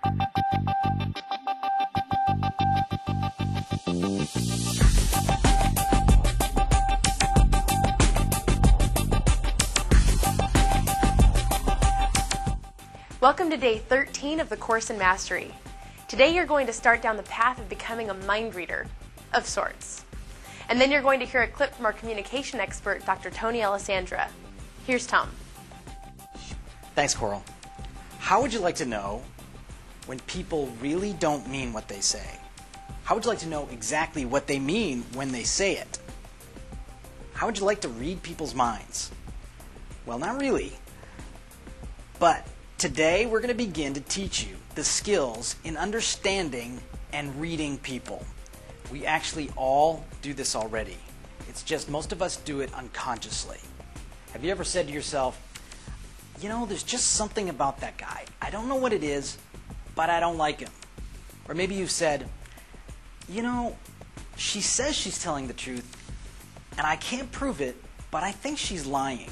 Welcome to day 13 of the course in Mastery. Today you're going to start down the path of becoming a mind reader, of sorts. And then you're going to hear a clip from our communication expert, Dr. Tony Alessandra. Here's Tom. Thanks, Coral. How would you like to know when people really don't mean what they say? How would you like to know exactly what they mean when they say it? How would you like to read people's minds? Well, not really. But today we're going to begin to teach you the skills in understanding and reading people. We actually all do this already. It's just most of us do it unconsciously. Have you ever said to yourself, you know, there's just something about that guy. I don't know what it is, but I don't like him. Or maybe you've said, you know, she says she's telling the truth, and I can't prove it, but I think she's lying.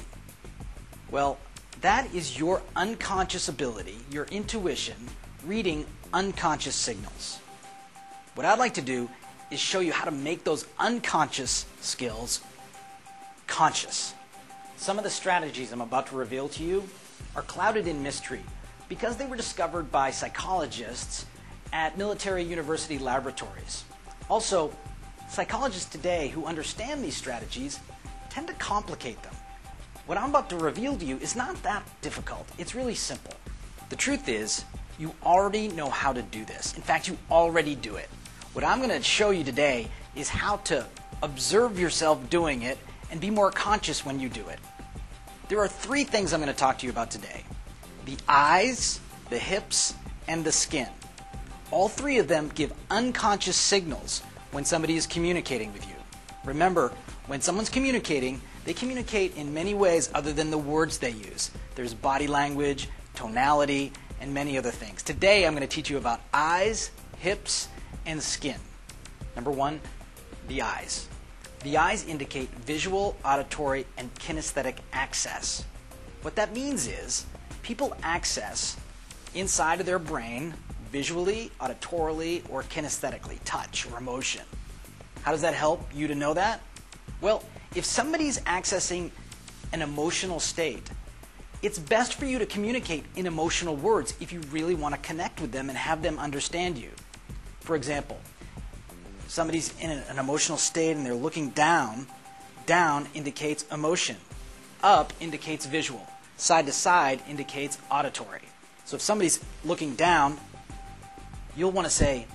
Well, that is your unconscious ability, your intuition, reading unconscious signals. What I'd like to do is show you how to make those unconscious skills conscious. Some of the strategies I'm about to reveal to you are clouded in mystery because they were discovered by psychologists at military university laboratories. Also, psychologists today who understand these strategies tend to complicate them. What I'm about to reveal to you is not that difficult. It's really simple. The truth is, you already know how to do this. In fact, you already do it. What I'm going to show you today is how to observe yourself doing it and be more conscious when you do it. There are three things I'm going to talk to you about today: the eyes, the hips, and the skin. All three of them give unconscious signals when somebody is communicating with you. Remember, when someone's communicating, they communicate in many ways other than the words they use. There's body language, tonality, and many other things. Today I'm going to teach you about eyes, hips, and skin. Number one, the eyes. The eyes indicate visual, auditory, and kinesthetic access. What that means is people access inside of their brain visually, auditorily, or kinesthetically, touch or emotion. How does that help you to know that? Well, if somebody's accessing an emotional state, it's best for you to communicate in emotional words if you really want to connect with them and have them understand you. For example, somebody's in an emotional state and they're looking down. Down indicates emotion. Up indicates visual. Side to side indicates auditory. So if somebody's looking down, you'll want to say,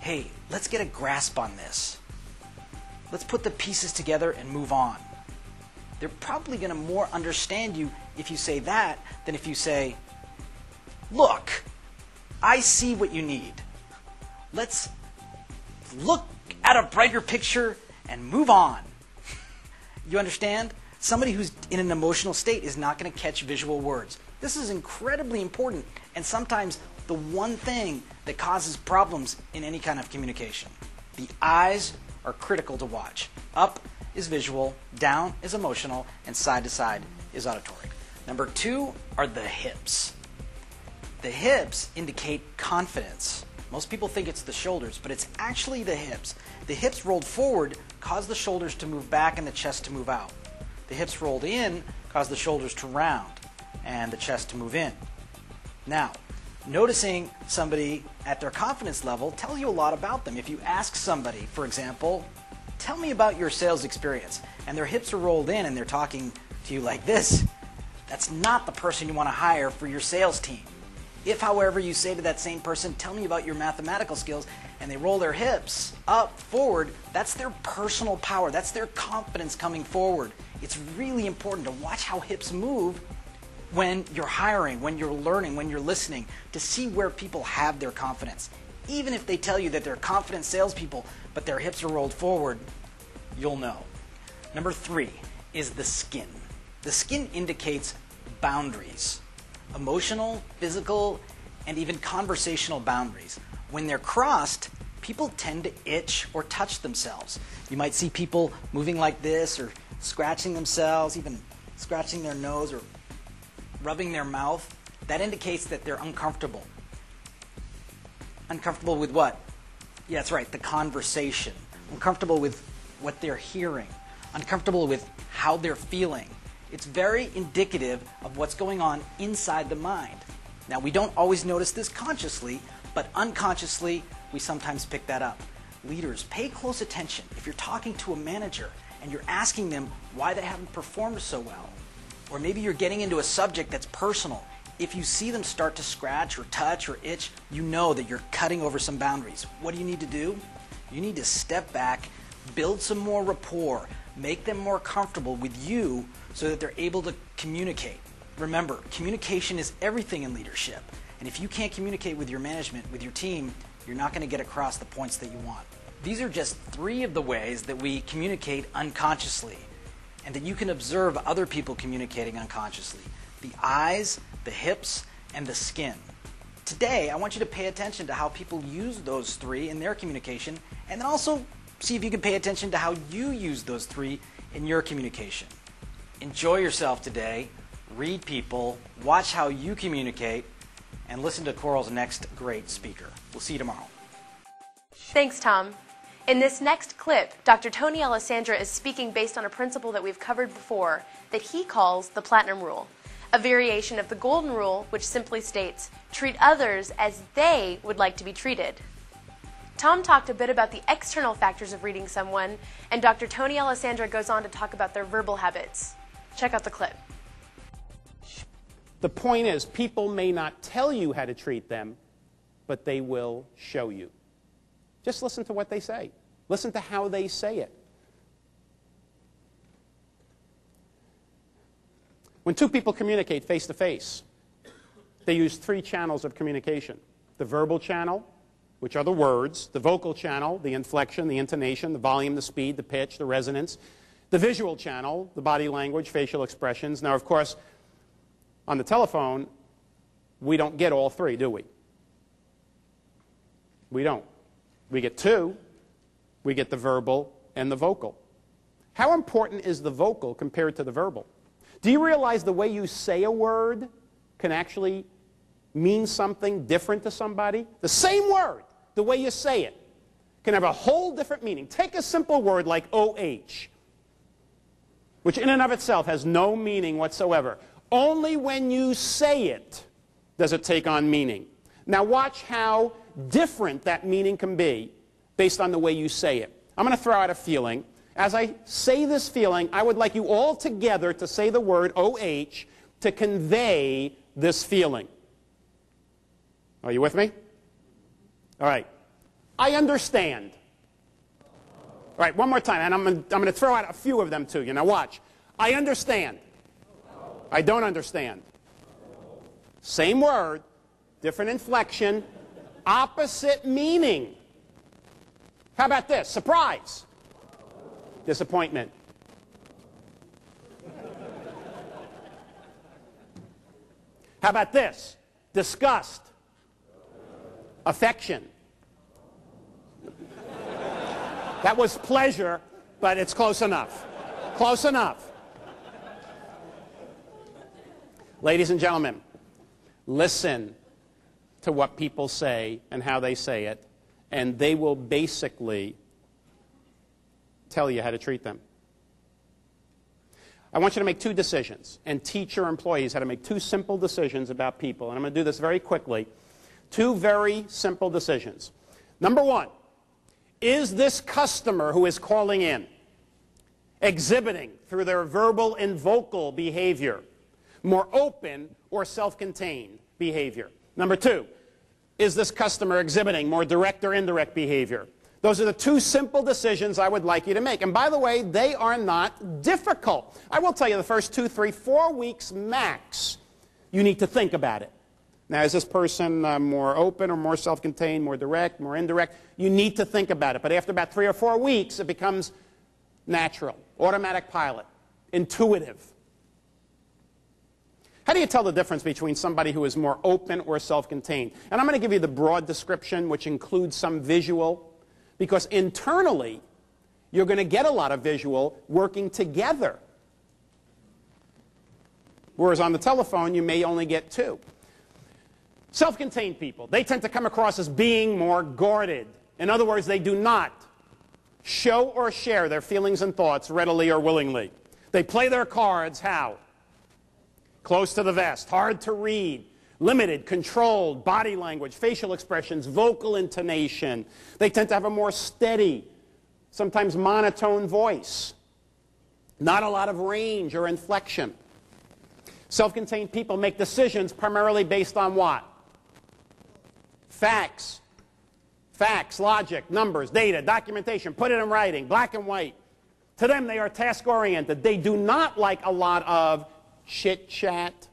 hey, let's get a grasp on this. Let's put the pieces together and move on. They're probably going to more understand you if you say that than if you say, look, I see what you need. Let's look at a brighter picture and move on. You understand? Somebody who's in an emotional state is not going to catch visual words. This is incredibly important and sometimes the one thing that causes problems in any kind of communication. The eyes are critical to watch. Up is visual, down is emotional, and side to side is auditory. Number two are the hips. The hips indicate confidence. Most people think it's the shoulders, but it's actually the hips. The hips rolled forward cause the shoulders to move back and the chest to move out. The hips rolled in cause the shoulders to round and the chest to move in. Now, noticing somebody at their confidence level tells you a lot about them. If you ask somebody, for example, tell me about your sales experience, and their hips are rolled in and they're talking to you like this, that's not the person you want to hire for your sales team. If, however, you say to that same person, tell me about your mathematical skills, and they roll their hips up, forward, that's their personal power. That's their confidence coming forward. It's really important to watch how hips move when you're hiring, when you're learning, when you're listening, to see where people have their confidence. Even if they tell you that they're confident salespeople, but their hips are rolled forward, you'll know. Number three is the skin. The skin indicates boundaries. Emotional, physical, and even conversational boundaries. When they're crossed, people tend to itch or touch themselves. You might see people moving like this or scratching themselves, even scratching their nose or rubbing their mouth. That indicates that they're uncomfortable. Uncomfortable with what? Yeah, that's right, the conversation. Uncomfortable with what they're hearing. Uncomfortable with how they're feeling. It's very indicative of what's going on inside the mind. Now, we don't always notice this consciously, but unconsciously, we sometimes pick that up. Leaders, pay close attention. If you're talking to a manager and you're asking them why they haven't performed so well, or maybe you're getting into a subject that's personal, if you see them start to scratch or touch or itch, you know that you're cutting over some boundaries. What do you need to do? You need to step back, build some more rapport, make them more comfortable with you so that they're able to communicate. Remember, communication is everything in leadership. And if you can't communicate with your management, with your team, you're not going to get across the points that you want. These are just 3 of the ways that we communicate unconsciously and that you can observe other people communicating unconsciously. The eyes, the hips, and the skin. Today, I want you to pay attention to how people use those 3 in their communication, and then also see if you can pay attention to how you use those 3 in your communication. Enjoy yourself today, read people, watch how you communicate, and listen to Coral's next great speaker. We'll see you tomorrow. Thanks, Tom. In this next clip, Dr. Tony Alessandra is speaking based on a principle that we've covered before that he calls the Platinum Rule, a variation of the Golden Rule which simply states, treat others as they would like to be treated. Tom talked a bit about the external factors of reading someone, and Dr. Tony Alessandra goes on to talk about their verbal habits. Check out the clip. The point is, people may not tell you how to treat them, but they will show you. Just listen to what they say. Listen to how they say it. When 2 people communicate face to face, they use 3 channels of communication. The verbal channel, which are the words, the vocal channel, the inflection, the intonation, the volume, the speed, the pitch, the resonance, the visual channel, the body language, facial expressions. Now, of course, on the telephone, we don't get all 3, do we? We don't. We get 2. We get the verbal and the vocal. How important is the vocal compared to the verbal? Do you realize the way you say a word can actually mean something different to somebody? The same word, the way you say it, can have a whole different meaning. Take a simple word like OH, which in and of itself has no meaning whatsoever. Only when you say it does it take on meaning. Now watch how different that meaning can be based on the way you say it. I'm going to throw out a feeling. As I say this feeling, I would like you all together to say the word OH to convey this feeling. Are you with me? All right. I understand. All right, one more time, and I'm going to throw out a few of them to you. Now watch. I understand. I don't understand. Same word, different inflection, opposite meaning. How about this? Surprise. Disappointment. How about this? Disgust. Affection. That was pleasure, but it's close enough. Close enough. Ladies and gentlemen, listen to what people say and how they say it, and they will basically tell you how to treat them. I want you to make 2 decisions and teach your employees how to make 2 simple decisions about people. And I'm going to do this very quickly. 2 very simple decisions. Number 1, is this customer who is calling in exhibiting through their verbal and vocal behavior more open or self-contained behavior? Number 2, is this customer exhibiting more direct or indirect behavior? Those are the 2 simple decisions I would like you to make. And by the way, they are not difficult. I will tell you the first 2, 3, 4 weeks max, you need to think about it. Now, is this person more open or more self-contained, more direct, more indirect? You need to think about it. But after about 3 or 4 weeks, it becomes natural, automatic pilot, intuitive. How do you tell the difference between somebody who is more open or self-contained? And I'm going to give you the broad description, which includes some visual, because internally, you're going to get a lot of visual working together. Whereas on the telephone, you may only get 2. Self-contained people, they tend to come across as being more guarded. In other words, they do not show or share their feelings and thoughts readily or willingly. They play their cards how? Close to the vest, hard to read, limited, controlled, body language, facial expressions, vocal intonation. They tend to have a more steady, sometimes monotone voice. Not a lot of range or inflection. Self-contained people make decisions primarily based on what? Facts. Facts, logic, numbers, data, documentation, put it in writing, black and white. To them, they are task-oriented. They do not like a lot of chit-chat,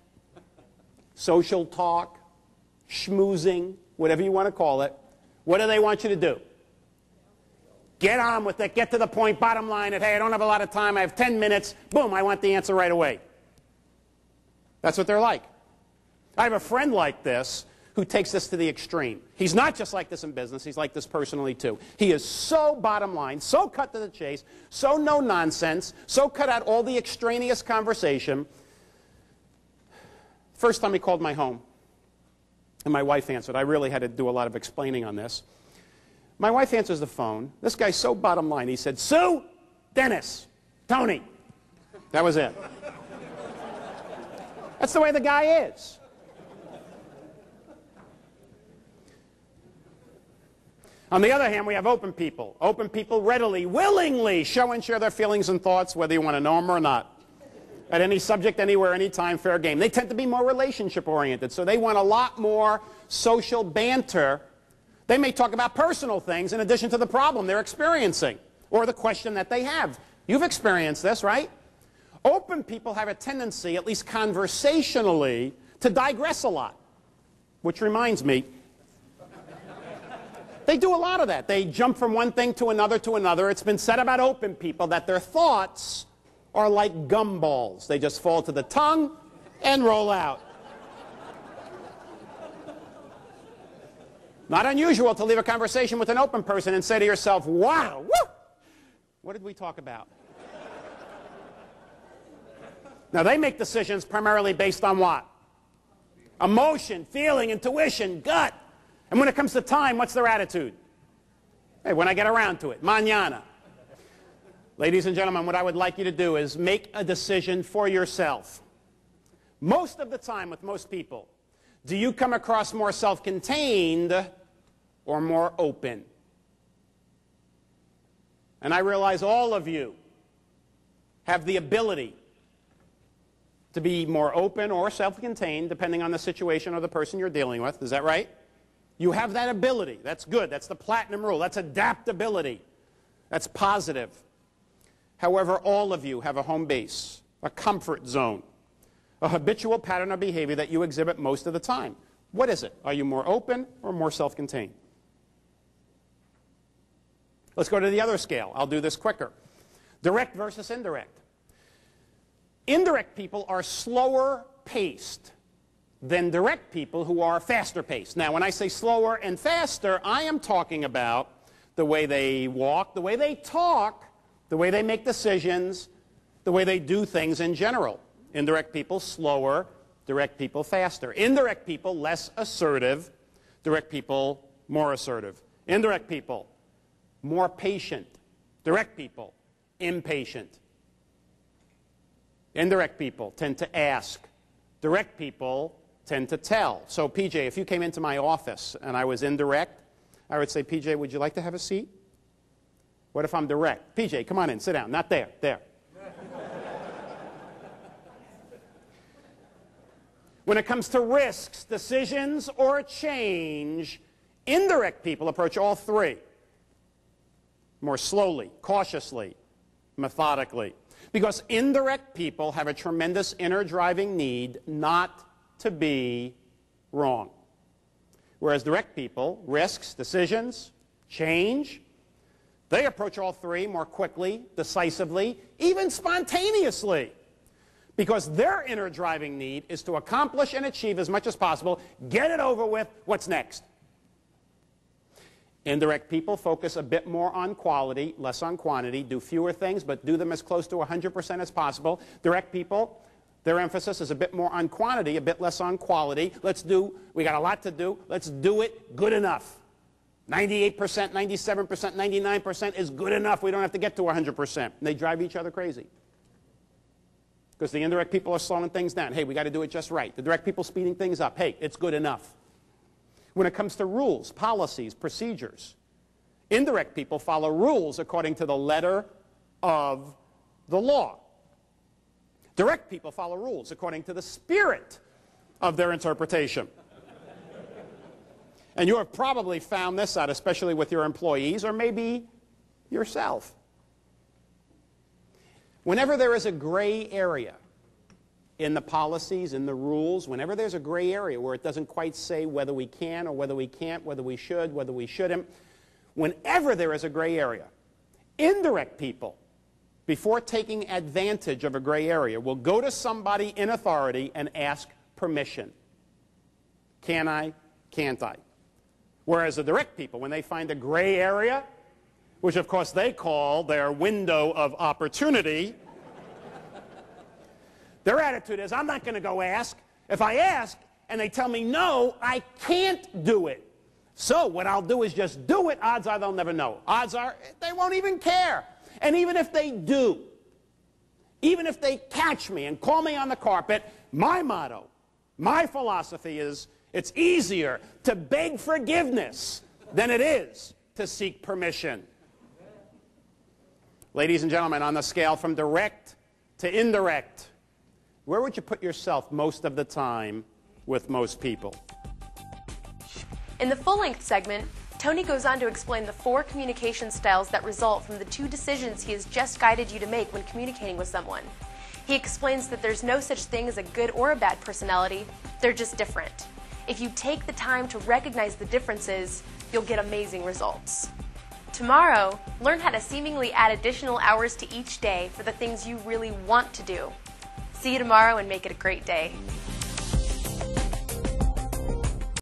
social talk, schmoozing, whatever you want to call it. What do they want you to do? Get on with it. Get to the point. Bottom line, hey, I don't have a lot of time. I have 10 minutes. Boom, I want the answer right away. That's what they're like. I have a friend like this who takes this to the extreme. He's not just like this in business. He's like this personally, too. He is so bottom line, so cut to the chase, so no nonsense, so cut out all the extraneous conversation. First time he called my home, and my wife answered. I really had to do a lot of explaining on this. My wife answers the phone. This guy's so bottom line. He said, Sue, Dennis, Tony. That was it. That's the way the guy is. On the other hand, we have open people. Open people readily, willingly show and share their feelings and thoughts, whether you want to know them or not. At any subject, anywhere, anytime, fair game. They tend to be more relationship-oriented, so they want a lot more social banter. They may talk about personal things in addition to the problem they're experiencing or the question that they have. You've experienced this, right? Open people have a tendency, at least conversationally, to digress a lot. Which reminds me, they do a lot of that. They jump from one thing to another to another. It's been said about open people that their thoughts are like gumballs. They just fall to the tongue and roll out. Not unusual to leave a conversation with an open person and say to yourself, wow, woo, what did we talk about? Now, they make decisions primarily based on what? Emotion, feeling, intuition, gut. And when it comes to time, what's their attitude? Hey, when I get around to it, mañana. Ladies and gentlemen, what I would like you to do is make a decision for yourself. Most of the time with most people, do you come across more self-contained or more open? And I realize all of you have the ability to be more open or self-contained, depending on the situation or the person you're dealing with. Is that right? You have that ability. That's good. That's the platinum rule. That's adaptability. That's positive. However, all of you have a home base, a comfort zone, a habitual pattern of behavior that you exhibit most of the time. What is it? Are you more open or more self-contained? Let's go to the other scale. I'll do this quicker. Direct versus indirect. Indirect people are slower paced than direct people who are faster paced. Now, when I say slower and faster, I am talking about the way they walk, the way they talk, the way they make decisions, the way they do things in general. Indirect people, slower. Direct people, faster. Indirect people, less assertive. Direct people, more assertive. Indirect people, more patient. Direct people, impatient. Indirect people tend to ask. Direct people tend to tell. So, PJ, if you came into my office and I was indirect, I would say, PJ, would you like to have a seat? What if I'm direct? PJ, come on in, sit down. Not there, there. When it comes to risks, decisions, or change, indirect people approach all three more slowly, cautiously, methodically. Because indirect people have a tremendous inner driving need not to be wrong. Whereas direct people, risks, decisions, change, they approach all three more quickly, decisively, even spontaneously. Because their inner driving need is to accomplish and achieve as much as possible, get it over with, what's next? Indirect people focus a bit more on quality, less on quantity, do fewer things, but do them as close to 100% as possible. Direct people, Their emphasis is a bit more on quantity, a bit less on quality. We got a lot to do, let's do it good enough. 98%, 97%, 99% is good enough. We don't have to get to 100%. And they drive each other crazy. Because the indirect people are slowing things down. Hey, we got to do it just right. The direct people speeding things up. Hey, it's good enough. When it comes to rules, policies, procedures, indirect people follow rules according to the letter of the law. Direct people follow rules according to the spirit of their interpretation. And you have probably found this out, especially with your employees or maybe yourself. Whenever there is a gray area in the policies, in the rules, whenever there's a gray area where it doesn't quite say whether we can or whether we can't, whether we should, whether we shouldn't, whenever there is a gray area, indirect people, before taking advantage of a gray area, will go to somebody in authority and ask permission. Can I? Can't I? Whereas the direct people, when they find a gray area, which of course they call their window of opportunity, their attitude is, I'm not going to go ask. If I ask and they tell me no, I can't do it. So what I'll do is just do it. Odds are they'll never know. Odds are they won't even care. And even if they do, even if they catch me and call me on the carpet, my motto, my philosophy is, it's easier to beg forgiveness than it is to seek permission. Ladies and gentlemen, on the scale from direct to indirect, where would you put yourself most of the time with most people? In the full-length segment, Tony goes on to explain the 4 communication styles that result from the 2 decisions he has just guided you to make when communicating with someone. He explains that there's no such thing as a good or a bad personality, they're just different. If you take the time to recognize the differences, you'll get amazing results. Tomorrow, learn how to seemingly add additional hours to each day for the things you really want to do. See you tomorrow and make it a great day.